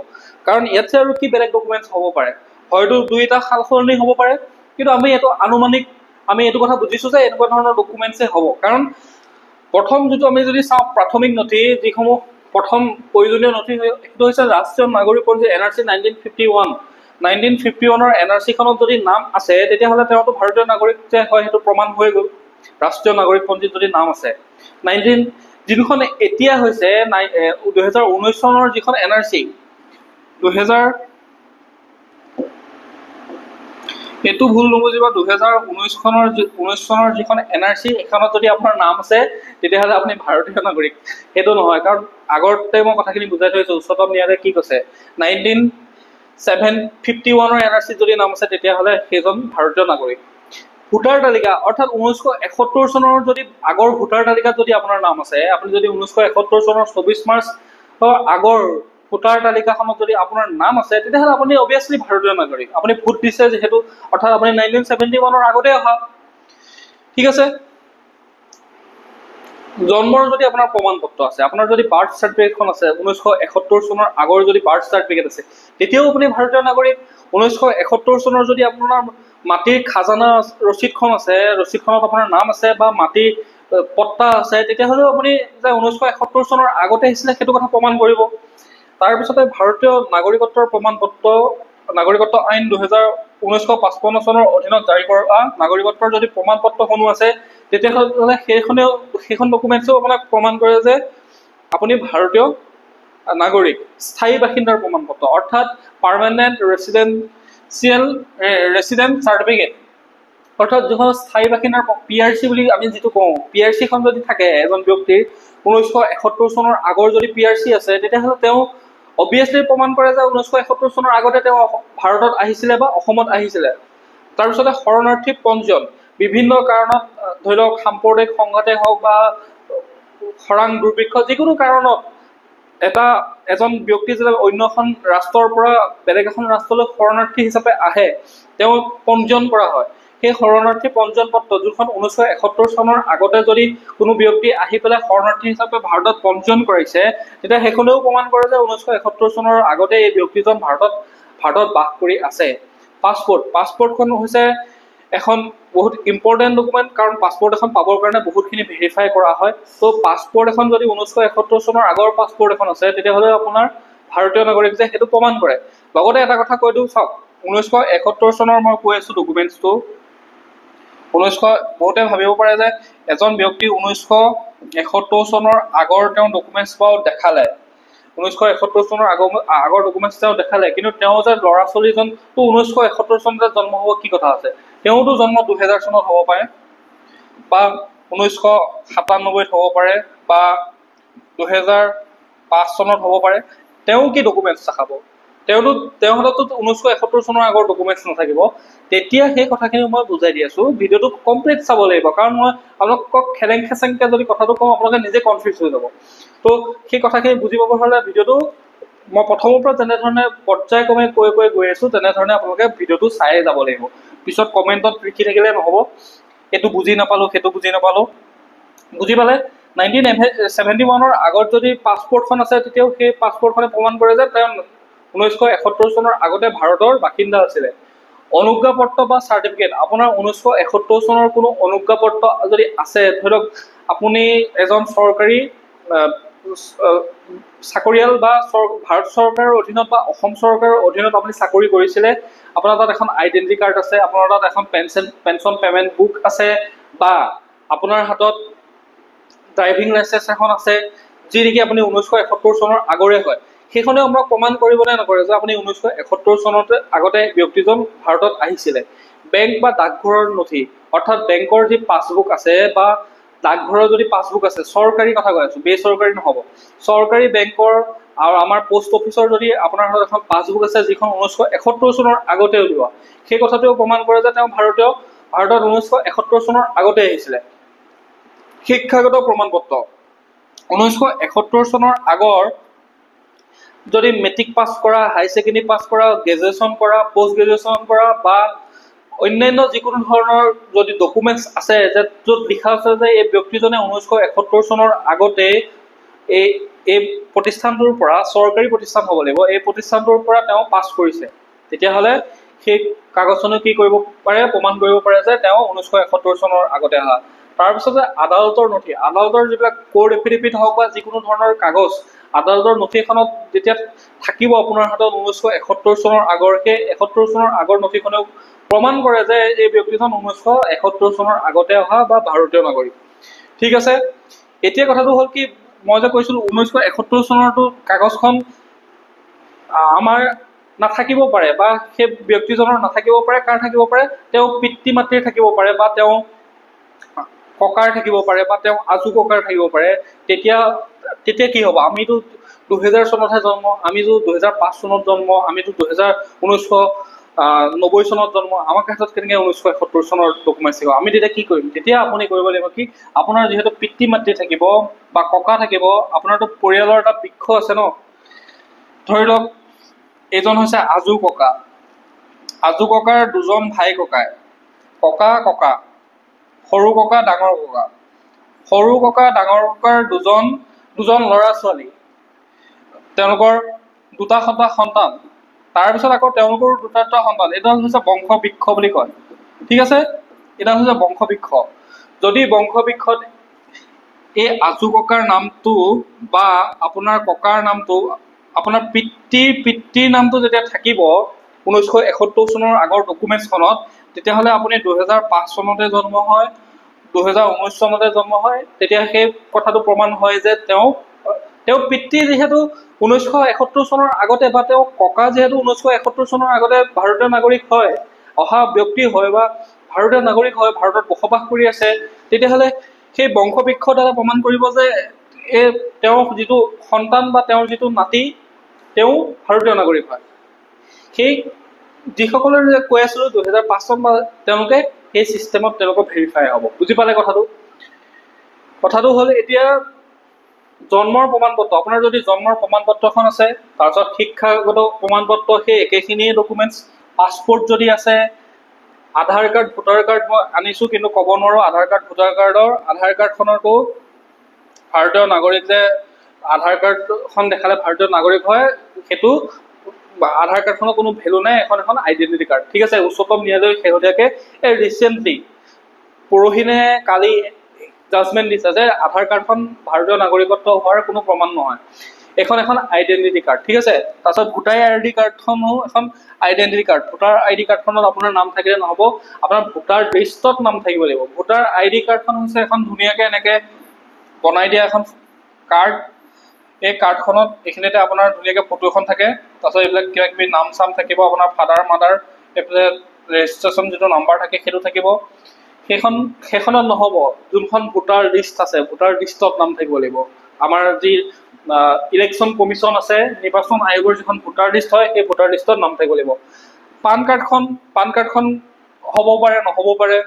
কাৰণ ইয়াতছে আৰু কি বেলেগ ডকুমেণ্টছ হ'ব পাৰে, হয়তো দুই এটা সাল সলনি হ'ব পাৰে, কিন্তু আমি এইটো আনুমানিক আমি এইটো কথা বুজিছোঁ যে এনেকুৱা ধৰণৰ ডকুমেণ্টছেই হ'ব। কাৰণ প্ৰথম যিটো আমি যদি চাওঁ প্ৰাথমিক নথি যিসমূহ প্ৰথম প্ৰয়োজনীয় নথি সেইটো হৈছে ৰাষ্ট্ৰীয় নাগৰিকপঞ্জী NRC 1951 NRCখনত যদি নাম আছে তেতিয়াহ'লে তেওঁতো ভাৰতীয় নাগৰিক যে হয় সেইটো প্ৰমাণ হৈ গ'ল, ৰাষ্ট্ৰীয় নাগৰিকপঞ্জীত যদি নাম আছে। যিখন এতিয়া হৈছে 2019 চনৰ যিখন NRC, এইটো ভুল নুবুজিব, 2019 চনৰ যিখন NRC এখনত যদি আপোনাৰ নাম আছে তেতিয়াহ'লে আপুনি ভাৰতীয় নাগৰিক, সেইটো নহয়। কাৰণ আগতে মই কথাখিনি বুজাই থৈছোঁ, উচ্চতম ন্যায়ালয়ে কি কৈছে, 1951 NRC যদি নাম আছে তেতিয়াহ'লে সেইজন ভাৰতীয় নাগৰিক। ভোটাৰ তালিকা, অৰ্থাৎ 1971 চনৰ যদি আগৰ ভোটাৰ তালিকাত যদি আপোনাৰ নাম আছে, আপুনি যদি 1971 চনৰ 24 মাৰ্চ আগৰ ভোটাৰ তালিকাখনত যদি আপোনাৰ নাম আছে তেতিয়াহ'লে আপুনি অভিয়াছলি ভাৰতীয় নাগৰিক, আপুনি ভোট দিছে যিহেতু, অৰ্থাৎ আপুনি 1971 আগতে অহা। ঠিক আছে, জন্মৰ যদি আপোনাৰ প্ৰমাণ পত্ৰ আছে, আপোনাৰ যদি বাৰ্থ চাৰ্টিফিকেটখন আছে 1971 চনৰ আগৰ যদি বাৰ্থ চাৰ্টিফিকেট আছে তেতিয়াও আপুনি ভাৰতীয় নাগৰিক। 1971 চনৰ যদি আপোনাৰ মাটিৰ খাজানা ৰচিদখন আছে, ৰচিদখনত আপোনাৰ নাম আছে বা মাটিৰ পট্টা আছে তেতিয়াহ'লেও আপুনি যে 1971 চনৰ আগতে আহিছিলে সেইটো কথা প্ৰমাণ কৰিব। তাৰপিছতে ভাৰতীয় নাগৰিকত্বৰ প্ৰমাণ পত্ৰ, নাগৰিকত্ব আইন 1955 চনৰ অধীনত জাৰি কৰা নাগৰিকত্বৰ যদি প্ৰমাণ পত্ৰখনো আছে তেতিয়াহ'লে সেইখন ডকুমেণ্টছো আপোনাক প্ৰমাণ কৰে যে আপুনি ভাৰতীয় নাগৰিক। স্থায়ী বাসিন্দাৰ প্ৰমাণ পত্ৰ, অৰ্থাৎ পাৰ্মানেণ্ট ৰেচিডেণ্ট চাৰ্টিফিকেট, অৰ্থাৎ যিখন স্থায়ী বাসিন্দাৰ PRC বুলি আমি যিটো কওঁ, PRCখন যদি থাকে এজন ব্যক্তিৰ 1971 চনৰ আগৰ যদি PRC আছে তেতিয়াহ'লে তেওঁ অভিয়াছলি প্ৰমাণ কৰে যে 1971 চনৰ আগতে তেওঁ ভাৰতত আহিছিলে বা অসমত আহিছিলে। তাৰপিছতে শৰণাৰ্থী পঞ্জীয়ন, বিভিন্ন কাৰণত ধৰি লওক সাম্প্ৰদায়িক সংঘাতে হওক বা খৰাং দুৰ্ভিক্ষ যিকোনো কাৰণত এজন ব্যক্তি যেতিয়া অন্য এখন ৰাষ্ট্ৰৰ পৰা বেলেগ এখন ৰাষ্ট্ৰলৈ শৰণাৰ্থী হিচাপে আহে তেওঁ পঞ্জীয়ন কৰা হয়। সেই শৰণাৰ্থী পঞ্জীয়ন পত্ৰ যোনখন 1971 চনৰ আগতে যদি কোনো ব্যক্তি আহি পেলাই শৰণাৰ্থী হিচাপে ভাৰতত পঞ্জীয়ন কৰাইছে তেতিয়া সেইখনেও প্ৰমাণ কৰে যে 1971 চনৰ আগতে এই ব্যক্তিজন ভাৰতত বাস কৰি আছে। পাছপৰ্টখন হৈছে এখন বহুত ইম্পৰ্টেণ্ট ডকুমেণ্ট, কাৰণ পাছপৰ্ট এখন পাবৰ কাৰণে বহুতখিনি ভেৰিফাই কৰা হয়। তো পাছপৰ্ট এখন যদি 1971 চনৰ আগৰ পাছপৰ্ট এখন আছে তেতিয়াহ'লে আপোনাৰ ভাৰতীয় নাগৰিক যে সেইটো প্ৰমাণ কৰে। লগতে এটা কথা কৈ দিওঁ, চাওক 1971 চনৰ মই কৈ আছোঁ ডকুমেণ্টছটো, বহুতে ভাবিব পাৰে যে এজন ব্যক্তি 1971 চনৰ আগৰ তেওঁ ডকুমেণ্টছ বাৰু দেখালে, 1971 চনৰ আগৰ ডকুমেণ্টছ তেওঁ দেখালে, কিন্তু তেওঁ যে ল'ৰা ছোৱালীজনটো 1971 চনতে জন্ম হ'ব কি কথা আছে? তেওঁতো জন্ম 2000 চনত হ'ব পাৰে, বা 1997 হ'ব পাৰে, বা 2005 চনত হ'ব পাৰে। তেওঁ কি ডকুমেণ্টছ দেখাব? তেওঁৰ হাততো 1971 চনৰ আগৰ ডকুমেণ্টছ নাথাকিব। তেতিয়া সেই কথাখিনি মই বুজাই দি আছোঁ, ভিডিঅ'টো কমপ্লিট চাব লাগিব, কাৰণ মই আপোনালোকক খেলেং খেচেংকৈ যদি কথাটো কওঁ আপোনালোকে নিজে কনফিউজ হৈ যাব। তো সেই কথাখিনি বুজি পাব হ'লে ভিডিঅ'টো মই প্ৰথমৰ পৰা যেনেধৰণে পৰ্যায়ক্ৰমে কৈ গৈ আছোঁ তেনেধৰণে আপোনালোকে ভিডিঅ'টো চাই যাব লাগিব। পিছত কমেণ্টত লিখি থাকিলে নহ'ব, এইটো বুজি নাপালোঁ, সেইটো বুজি নাপালোঁ। বুজি পালে? 1971 আগত যদি পাছপৰ্টখন আছে তেতিয়াও সেই পাছপৰ্টখনে প্ৰমাণ কৰে যে তেওঁ 1971 চনৰ আগতে ভাৰতৰ বাসিন্দা আছিলে। অনুজ্ঞাপত্ৰ বা চাৰ্টিফিকেট, আপোনাৰ 1971 চনৰ কোনো অনুজ্ঞাপত্ৰ যদি আছে, ধৰি লওক আপুনি এজন চৰকাৰী চাকৰিয়াল বা ভাৰত চৰকাৰৰ অধীনত বা অসম চৰকাৰৰ অধীনত আপুনি চাকৰি কৰিছিলে, আপোনাৰ তাত এখন আইডেণ্টি কাৰ্ড আছে, আপোনাৰ তাত এখন পেঞ্চন পে'মেণ্ট বুক আছে, বা আপোনাৰ হাতত ড্ৰাইভিং লাইচেঞ্চ এখন আছে, যি নেকি আপুনি 1971 চনৰ আগৰে হয়, সেইখনেও আমাক প্ৰমাণ কৰিবনে নকৰে যে আপুনি 1971 চনতে আগতে ব্যক্তিজন ভাৰতত আহিছিলে। বেংক বা ডাকঘৰৰ নথি, অৰ্থাৎ বেংকৰ যি পাছবুক আছে বা ডাকঘৰৰ যদি পাছবুক আছে, চৰকাৰী কথা কৈ আছোঁ, বেচৰকাৰী নহ'ব, চৰকাৰী বেংকৰ আৰু আমাৰ পোষ্ট অফিচৰ যদি আপোনাৰ হাতত এখন পাছবুক আছে যিখন 1971 চনৰ আগতে উলিওৱা, সেই কথাটোও প্ৰমাণ কৰে যে তেওঁ ভাৰতত 1971 চনৰ আগতে আহিছিলে। শিক্ষাগত প্ৰমাণ পত্ৰ, 1971 চনৰ আগৰ যদি মেট্ৰিক পাছ কৰা, হাই ছেকেণ্ডেৰী পাছ কৰা, গ্ৰেজুৱেশ্যন কৰা, পষ্ট গ্ৰেজুৱেশ্যন কৰা, বা অন্যান্য যিকোনো ধৰণৰ যদি ডকুমেণ্টছ আছে যে য'ত লিখা আছে যে এই ব্যক্তিজনে 1971 চনৰ আগতে এই প্ৰতিষ্ঠানটোৰ পৰা, চৰকাৰী প্ৰতিষ্ঠান হ'ব লাগিব, এই প্ৰতিষ্ঠানটোৰ পৰা তেওঁ পাছ কৰিছে, তেতিয়াহ'লে সেই কাগজখনে কি কৰিব পাৰে? প্ৰমাণ কৰিব পাৰে যে তেওঁ 1971 চনৰ আগতে অহা। তাৰপিছতে আদালতৰ নথি, আদালতৰ যিবিলাক কোৰ্ট এফিডেভিট হওক বা যিকোনো ধৰণৰ কাগজ, আদালতৰ নথি এখনত যেতিয়া থাকিব আপোনাৰ হাতত 1971 চনৰ আগৰ, সেই 71 চনৰ আগৰ নথিখনেও প্ৰমাণ কৰে যে এই ব্যক্তিজন 1971 চনৰ আগতে অহা বা ভাৰতীয় নাগৰিক। ঠিক আছে, এতিয়া কথাটো হ'ল কি, মই যে কৈছিলোঁ 1971 চনৰটো কাগজখন আমাৰ নাথাকিব পাৰে, বা সেই ব্যক্তিজনৰ নাথাকিব পাৰে। কাৰ থাকিব পাৰে? তেওঁ পিতৃ মাতৃৰ থাকিব পাৰে, বা তেওঁ ককাৰ থাকিব পাৰে, বা তেওঁ আজু ককাৰ থাকিব পাৰে। তেতিয়া কি হ'ব? আমিতো 2000 চনতহে জন্ম, আমিতো 2005 চনত জন্ম, আমিতো 1990 চনত জন্ম, আমাৰ ক্ষেত্ৰত কেনেকৈ 1971 চনৰ ডকুমেণ্টছ থাকিব? আমি তেতিয়া কি কৰিম? তেতিয়া আপুনি কৰিব লাগিব কি, আপোনাৰ যিহেতু পিতৃ মাতৃ থাকিব বা ককা থাকিব, আপোনাৰতো পৰিয়ালৰ এটা বৃক্ষ আছে ন। ধৰি লওক এইজন হৈছে আজু ককা, আজু ককাৰ দুজন ভাই ককাই, ককা, সৰু ককা, ডাঙৰ ককা, সৰু ককা ডাঙৰ ককাৰ দুজন ল'ৰা ছোৱালী, তেওঁলোকৰ দুটা সন্তান, তাৰপিছত আকৌ তেওঁলোকৰ দুটা সন্তান, এইডাল হৈছে বংশবৃক্ষ বুলি কয়। ঠিক আছে, এইডাল হৈছে বংশবৃক্ষ। যদি বংশবৃক্ষত এই আজু ককাৰ নামটো বা আপোনাৰ ককাৰ নামটো, আপোনাৰ পিতৃৰ নামটো যেতিয়া থাকিব 1971 চনৰ আগৰ ডকুমেণ্টছখনত, তেতিয়াহ'লে আপুনি 2005 চনতে জন্ম হয়, 2019 চনতে জন্ম হয়, তেতিয়া সেই কথাটো প্ৰমাণ হয় যে তেওঁ পিতৃ যিহেতু 1971 চনৰ আগতে, বা তেওঁ ককা যিহেতু 1971 চনৰ আগতে ভাৰতীয় নাগৰিক হয়, অহা ব্যক্তি হয়, বা ভাৰতীয় নাগৰিক হয়, ভাৰতত বসবাস কৰি আছে, তেতিয়াহ'লে সেই বংশবৃক্ষ দ্বাৰা প্ৰমাণ কৰিব যে তেওঁৰ যিটো সন্তান বা তেওঁৰ যিটো নাতি, তেওঁ ভাৰতীয় নাগৰিক হয়। সেই যিসকলে কৈ আছিলোঁ 2005 চন, বা তেওঁলোকে সেই ছিষ্টেমত তেওঁলোকৰ ভেৰিফাই হ'ব। বুজি পালে কথাটো হ'ল এতিয়া জন্মৰ প্ৰমাণ পত্ৰ, আপোনাৰ যদি জন্মৰ প্ৰমাণ পত্ৰখন আছে, তাৰপিছত শিক্ষাগত প্ৰমাণ পত্ৰ সেই একেখিনিয়ে ডকুমেণ্টছ, পাছপৰ্ট যদি আছে, আধাৰ কাৰ্ড, ভোটাৰ কাৰ্ড মই আনিছোঁ কিন্তু ক'ব নোৱাৰোঁ, আধাৰ কাৰ্ডখনতো ভাৰতীয় নাগৰিক যে আধাৰ কাৰ্ডখন দেখালে ভাৰতীয় নাগৰিক হয়, সেইটো আধাৰ কাৰ্ডখনৰ কোনো ভেলু নাই, এখন আইডেণ্টিটি কাৰ্ড। ঠিক আছে, উচ্চতম ন্যায়ালয়ে শেহতীয়াকৈ ৰিচেণ্টলি পৰহিনে কালি জাজমেণ্ট দিছে যে আধাৰ কাৰ্ডখন ভাৰতীয় নাগৰিকত্ব হোৱাৰ কোনো প্ৰমাণ নহয়, এখন আইডেণ্টিটি কাৰ্ড। ঠিক আছে, তাৰপিছত ভোটাৰ ID কাৰ্ডখনো এখন আইডেণ্টিটি কাৰ্ড। ভোটাৰ ID কাৰ্ডখনত আপোনাৰ নাম থাকিলে নহ'ব, আপোনাৰ ভোটাৰ লিষ্টত নাম থাকিব লাগিব। ভোটাৰ ID কাৰ্ডখন হৈছে এখন ধুনীয়াকৈ এনেকৈ বনাই দিয়া এখন কাৰ্ড, এই কাৰ্ডখনত এইখিনিতে আপোনাৰ ধুনীয়াকৈ ফটো এখন থাকে, তাৰপিছত এইবিলাক কিবা কিবি নাম চাম থাকিব, আপোনাৰ ফাদাৰ মাদাৰ এইফালে ৰেজিষ্ট্ৰেশ্যন যিটো নাম্বাৰ থাকে সেইটো থাকিব। সেইখনত নহ'ব, যোনখন ভোটাৰ লিষ্ট আছে ভোটাৰ লিষ্টত নাম থাকিব লাগিব। আমাৰ যি ইলেকশ্যন কমিশ্যন আছে, নিৰ্বাচন আয়োগৰ যিখন ভোটাৰ লিষ্ট হয় সেই ভোটাৰ লিষ্টত নাম থাকিব লাগিব। পান কাৰ্ডখন হ'ব পাৰে নহ'ব পাৰে।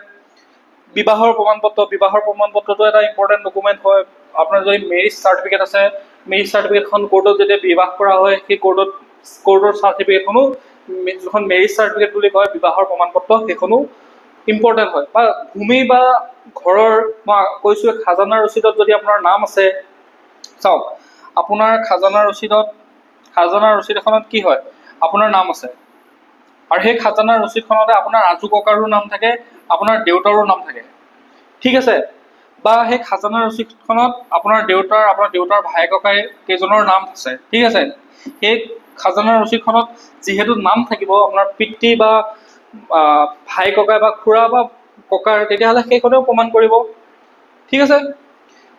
বিবাহৰ প্ৰমাণপত্ৰটো এটা ইম্পৰ্টেণ্ট ডকুমেণ্ট হয়। আপোনাৰ যদি মেৰিজ চাৰ্টিফিকেট আছে, মেৰিজ চাৰ্টিফিকেটখন কোৰ্টত যেতিয়া বিবাহ কৰা হয় সেই কোৰ্টৰ চাৰ্টিফিকেটখনো, যিখন মেৰিজ চাৰ্টিফিকেট বুলি কয় বিবাহৰ প্ৰমাণপত্ৰ, সেইখনো ইম্পৰ্টেণ্ট হয়। বা ভূমি বা ঘৰৰ, মই কৈছোঁ খাজানা ৰচিদত যদি আপোনাৰ নাম আছে, চাওক আপোনাৰ খাজানা ৰচিদ এখনত কি হয়, আপোনাৰ নাম আছে আৰু সেই খাজানা ৰচিদখনতে আপোনাৰ আজু ককাৰো নাম থাকে, আপোনাৰ দেউতাৰো নাম থাকে, ঠিক আছে। বা সেই খাজানা ৰচিদখনত আপোনাৰ দেউতাৰ ভাই ককাই কেইজনৰ নাম আছে, ঠিক আছে। সেই খাজানা ৰচিদখনত যিহেতু নাম থাকিব আপোনাৰ পিতৃ বা ভাই ককাই বা খুৰা বা ককাৰ, তেতিয়াহ'লে সেইখনেও প্ৰমাণ কৰিব, ঠিক আছে।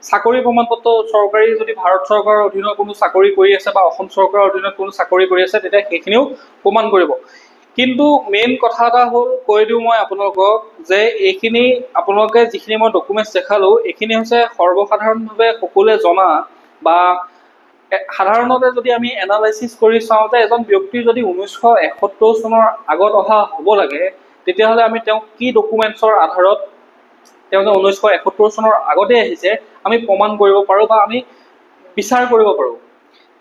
চাকৰি প্ৰমাণপত্ৰ, চৰকাৰী যদি ভাৰত চৰকাৰৰ অধীনত কোনো চাকৰি কৰি আছে বা অসম চৰকাৰৰ অধীনত কোনো চাকৰি কৰি আছে, তেতিয়া সেইখিনিও প্ৰমাণ কৰিব। কিন্তু মেইন কথা এটা হ'ল, কৈ দিওঁ মই আপোনালোকক যে এইখিনি আপোনালোকে যিখিনি মই ডকুমেণ্টছ দেখালোঁ, এইখিনি হৈছে সৰ্বসাধাৰণভাৱে সকলোৱে জনা বা সাধাৰণতে যদি আমি এনালাইচিছ কৰি চাওঁ যে এজন ব্যক্তিৰ যদি 1971 চনৰ আগত অহা হ'ব লাগে, তেতিয়াহ'লে আমি তেওঁক কি ডকুমেণ্টছৰ আধাৰত তেওঁ যে 1971 চনৰ আগতে আহিছে আমি প্ৰমাণ কৰিব পাৰোঁ বা আমি বিচাৰ কৰিব পাৰোঁ।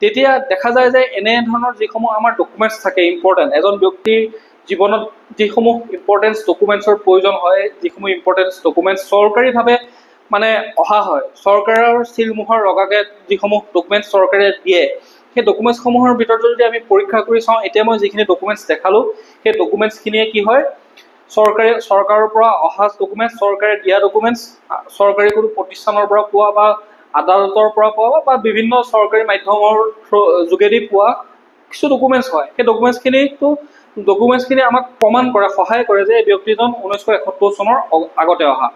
তেতিয়া দেখা যায় যে এনেধৰণৰ যিসমূহ আমাৰ ডকুমেণ্টছ থাকে ইম্পৰ্টেণ্ট, এজন ব্যক্তিৰ জীৱনত যিসমূহ ইম্পৰ্টেণ্ট ডকুমেণ্টছৰ প্ৰয়োজন হয়, যিসমূহ ইম্পৰ্টেণ্ট ডকুমেণ্টছ চৰকাৰীভাৱে মানে অহা হয়, চৰকাৰৰ চিলমোহৰ লগাকৈ যিসমূহ ডকুমেণ্টছ চৰকাৰে দিয়ে, সেই ডকুমেণ্টছসমূহৰ ভিতৰত যদি আমি পৰীক্ষা কৰি চাওঁ, এতিয়া মই যিখিনি ডকুমেণ্টছ দেখালোঁ সেই ডকুমেণ্টছখিনিয়ে কি হয়, চৰকাৰৰ পৰা অহা ডকুমেণ্টছ, চৰকাৰে দিয়া ডকুমেণ্টছ, চৰকাৰী কোনো প্ৰতিষ্ঠানৰ পৰা পোৱা বা আদালতৰ পৰা পোৱা বা বিভিন্ন চৰকাৰী মাধ্যমৰ যোগেদি পোৱা কিছু ডকুমেণ্টছ হয়। সেই ডকুমেণ্টছখিনি আমাক প্ৰমাণ কৰে, সহায় কৰে যে এই ব্যক্তিজন 1971 চনৰ আগতে অহা।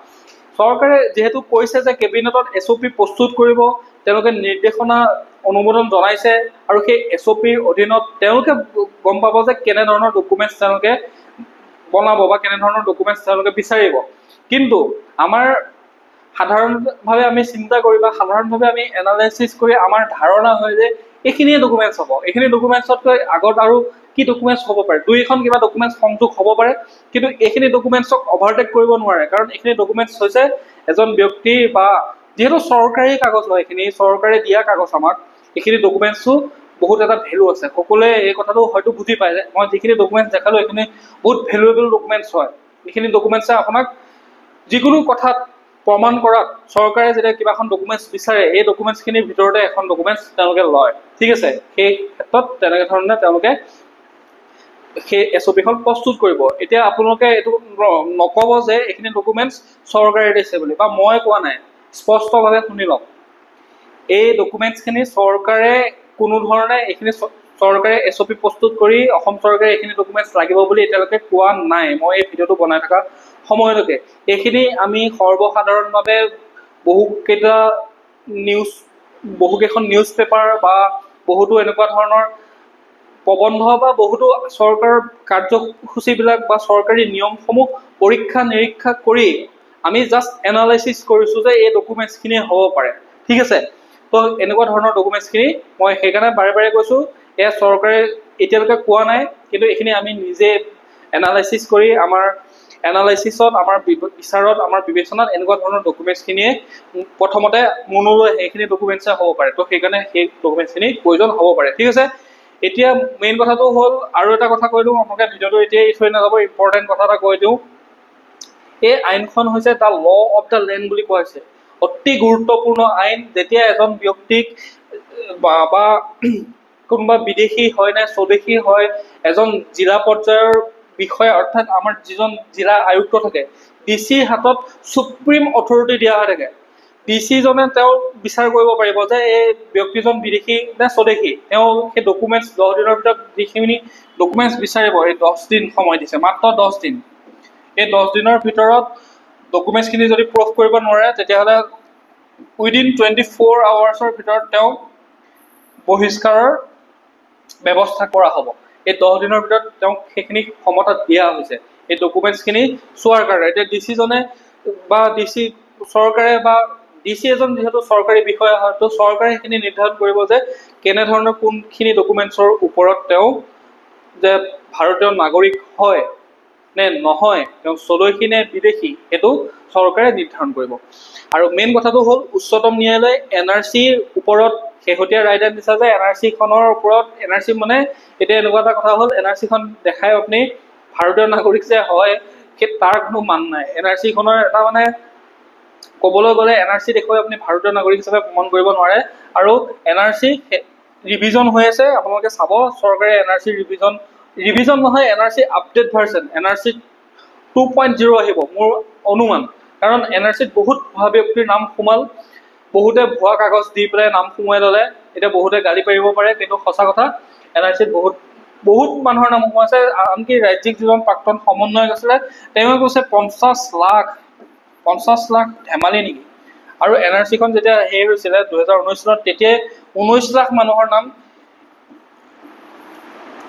চৰকাৰে যিহেতু কৈছে যে কেবিনেটত SOP প্ৰস্তুত কৰিব, তেওঁলোকে নিৰ্দেশনা অনুমোদন জনাইছে আৰু সেই SOPৰ অধীনত তেওঁলোকে গম পাব যে কেনেধৰণৰ ডকুমেণ্টছ তেওঁলোকে বনাব বা কেনেধৰণৰ ডকুমেণ্টছ তেওঁলোকে বিচাৰিব। কিন্তু আমাৰ সাধাৰণভাৱে আমি চিন্তা কৰি বা সাধাৰণভাৱে আমি এনালাইচিছ কৰি আমাৰ ধাৰণা হয় যে এইখিনিয়ে ডকুমেণ্টছ হ'ব, এইখিনি ডকুমেণ্টছতকৈ আগত আৰু কি ডকুমেণ্টছ হ'ব পাৰে, দুই এখন কিবা ডকুমেণ্টছ সংযোগ হ'ব পাৰে, কিন্তু এইখিনি ডকুমেণ্টছক অভাৰটেক কৰিব নোৱাৰে, কাৰণ এইখিনি ডকুমেণ্টছ হৈছে এজন ব্যক্তিৰ বা যিহেতু চৰকাৰী কাগজ হয়, এইখিনি চৰকাৰে দিয়া কাগজ আমাক, এইখিনি ডকুমেণ্টছো বহুত এটা ভেলু আছে। সকলোৱে এই কথাটো হয়তো বুজি পায় যে মই যিখিনি ডকুমেণ্টছ দেখালোঁ এইখিনি বহুত ভেলুৱেবল ডকুমেণ্টছ হয়। এইখিনি ডকুমেণ্টছে আপোনাক যিকোনো কথাত প্ৰমাণ কৰাত চৰকাৰে যেতিয়া কিবা এখন ডকুমেণ্টছ বিচাৰে, এই ডকুমেণ্টছখিনিৰ ভিতৰতে এখন ডকুমেণ্টছ তেওঁলোকে লয়, ঠিক আছে। সেই ক্ষেত্ৰত তেনেকৈ ধৰণে তেওঁলোকে সেই SOPখন প্ৰস্তুত কৰিব। এতিয়া আপোনালোকে এইটো নক'ব যে এইখিনি ডকুমেণ্টছ চৰকাৰে দিছে বুলি, বা মই কোৱা নাই, স্পষ্টভাৱে শুনি লওক, এই ডকুমেণ্টছখিনি চৰকাৰে কোনো ধৰণে এইখিনি চৰকাৰে SOP প্ৰস্তুত কৰি অসম চৰকাৰে এইখিনি ডকুমেণ্টছ লাগিব বুলি এতিয়ালৈকে কোৱা নাই। মই এই ভিডিঅ'টো বনাই থকা সময়লৈকে এইখিনি আমি সৰ্বসাধাৰণভাৱে বহুকেইখন নিউজ পেপাৰ বা বহুতো এনেকুৱা ধৰণৰ প্ৰবন্ধ বা বহুতো চৰকাৰৰ কাৰ্যসূচীবিলাক বা চৰকাৰী নিয়মসমূহ পৰীক্ষা নিৰীক্ষা কৰি আমি জাষ্ট এনালাইচিছ কৰিছোঁ যে এই ডকুমেণ্টছখিনিয়ে হ'ব পাৰে, ঠিক আছে। তো এনেকুৱা ধৰণৰ ডকুমেণ্টছখিনি মই সেইকাৰণে বাৰে বাৰে কৈছোঁ, এয়া চৰকাৰে এতিয়ালৈকে কোৱা নাই, কিন্তু এইখিনি আমি নিজে এনালাইচিছ কৰি আমাৰ বিচাৰত আমাৰ বিবেচনাত এনেকুৱা ধৰণৰ ডকুমেণ্টছখিনিয়ে প্ৰথমতে মনলৈ সেইখিনি ডকুমেণ্টছে হ'ব পাৰে। তো সেইকাৰণে সেই ডকুমেণ্টছখিনি প্ৰয়োজন হ'ব পাৰে, ঠিক আছে। এতিয়া মেইন কথাটো হ'ল, আৰু এটা কথা কৈ দিওঁ আপোনালোকে, ভিডিঅ'টো এতিয়াই থৈ নাযাব, ইম্পৰ্টেণ্ট কথা এটা কৈ দিওঁ। এই আইনখন হৈছে the law of the land বুলি কোৱা হৈছে, অতি গুৰুত্বপূৰ্ণ আইন। যেতিয়া এজন ব্যক্তিক বা কোনোবা বিদেশী হয় নে স্বদেশী হয়, এজন জিলা পৰ্যায়ৰ বিষয়া অৰ্থাৎ আমাৰ যিজন জিলা আয়ুক্ত থাকে, ডিচিৰ হাতত সুপ্ৰিম অথৰিটি দিয়া হৈ থাকে। ডিচিজনে তেওঁ বিচাৰ কৰিব পাৰিব যে এই ব্যক্তিজন বিদেশী নে স্বদেশী। তেওঁ সেই ডকুমেণ্টছ 10 দিনৰ ভিতৰত যিখিনি ডকুমেণ্টছ বিচাৰিব, এই 10 দিন সময় দিছে, মাত্ৰ 10 দিন। এই 10 দিনৰ ভিতৰত ডকুমেণ্টছখিনি যদি প্ৰুফ কৰিব নোৱাৰে, তেতিয়াহ'লে উইদিন 24 আৱাৰ্ছৰ ভিতৰত তেওঁ বহিষ্কাৰৰ ব্যৱস্থা কৰা হ'ব। এই 10 দিনৰ ভিতৰত তেওঁক সেইখিনি ক্ষমতা দিয়া হৈছে এই ডকুমেণ্টছখিনি চোৱাৰ কাৰণে। এতিয়া ডিচিজনে বা ডিচি চৰকাৰে বা ডিচি এজন যিহেতু চৰকাৰী বিষয়া হয়, তো চৰকাৰে সেইখিনি নিৰ্ধাৰণ কৰিব যে কেনেধৰণৰ কোনখিনি ডকুমেণ্টছৰ ওপৰত তেওঁ যে ভাৰতীয় নাগৰিক হয় নে নহয়, তেওঁ স্বদেশী নে বিদেশী, সেইটো চৰকাৰে নিৰ্ধাৰণ কৰিব। আৰু মেইন কথাটো হ'ল উচ্চতম ন্যায়ালয়ে NRCৰ ওপৰত শেহতীয়া ৰায়দান দিছে যে NRCখনৰ ওপৰত NRC মানে এতিয়া এনেকুৱা এটা কথা হ'ল NRCখন দেখাই আপুনি ভাৰতীয় নাগৰিক যে হয় সেই তাৰ কোনো মান নাই। NRCখনৰ এটা মানে ক'বলৈ গ'লে NRC দেখুৱাই আপুনি ভাৰতীয় নাগৰিক হিচাপে প্ৰমাণ কৰিব নোৱাৰে। আৰু NRC ৰিভিজন হৈ আছে, আপোনালোকে চাব চৰকাৰে NRC ৰিভিজন নহয়, NRC আপডেট ভাৰ্চন NRC 2.0 আহিব মোৰ অনুমান। কাৰণ NRCত বহুত ভুৱা ব্যক্তিৰ নাম সোমাল, বহুতে ভুৱা কাগজ দি পেলাই নাম সোমোৱাই ল'লে। এতিয়া বহুতে গালি পাৰিব পাৰে, কিন্তু সঁচা কথা NRCত বহুত মানুহৰ নাম সোমাইছে। আনকি ৰাজ্যিক যিজন প্ৰাক্তন সমন্বয়ক আছিলে তেওঁ কৈছে 50 লাখ ধেমালি নেকি। আৰু NRCখন যেতিয়া হেৰি হৈছিলে 2019 চনত, তেতিয়াই 19 লাখ মানুহৰ নাম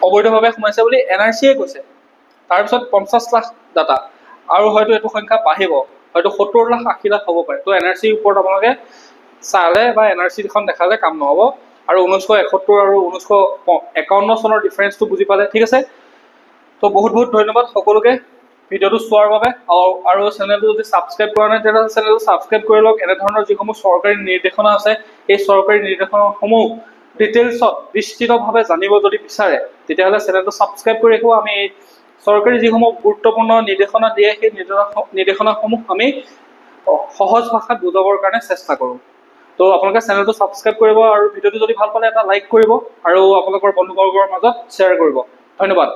অবৈধভাৱে সোমাইছে বুলি NRCয়ে কৈছে। তাৰপিছত 50 লাখ ডাটা, আৰু হয়তো এইটো সংখ্যা বাঢ়িব, হয়তো 70 লাখ 80 লাখ হ'ব পাৰে। তো NRCৰ ওপৰত আপোনালোকে চালে বা NRCখন দেখালে কাম নহ'ব। আৰু 1971 আৰু 1951 চনৰ ডিফাৰেঞ্চটো বুজি পালে, ঠিক আছে। তো বহুত ধন্যবাদ সকলোকে ভিডিঅ'টো চোৱাৰ বাবে। আৰু চেনেলটো যদি ছাবস্ক্ৰাইব কৰা নাই তেতিয়াহ'লে চেনেলটো ছাবস্ক্ৰাইব কৰি লওক। এনেধৰণৰ যিসমূহ চৰকাৰী নিৰ্দেশনা আছে এই চৰকাৰী নিৰ্দেশনাসমূহ ডিটেইলছত বিস্তৃতভাৱে জানিব যদি বিচাৰে তেতিয়াহ'লে চেনেলটো ছাবস্ক্ৰাইব কৰি ৰাখিব। আমি চৰকাৰী যিসমূহ গুৰুত্বপূৰ্ণ নিৰ্দেশনা দিয়ে সেই নিৰ্দেশনাসমূহ আমি সহজ ভাষাত বুজাবৰ কাৰণে চেষ্টা কৰোঁ। তো আপোনালোকে চেনেলটো ছাবস্ক্ৰাইব কৰিব আৰু ভিডিঅ'টো যদি ভাল পালে এটা লাইক কৰিব আৰু আপোনালোকৰ বন্ধুবৰ্গৰ মাজত শ্বেয়াৰ কৰিব। ধন্যবাদ।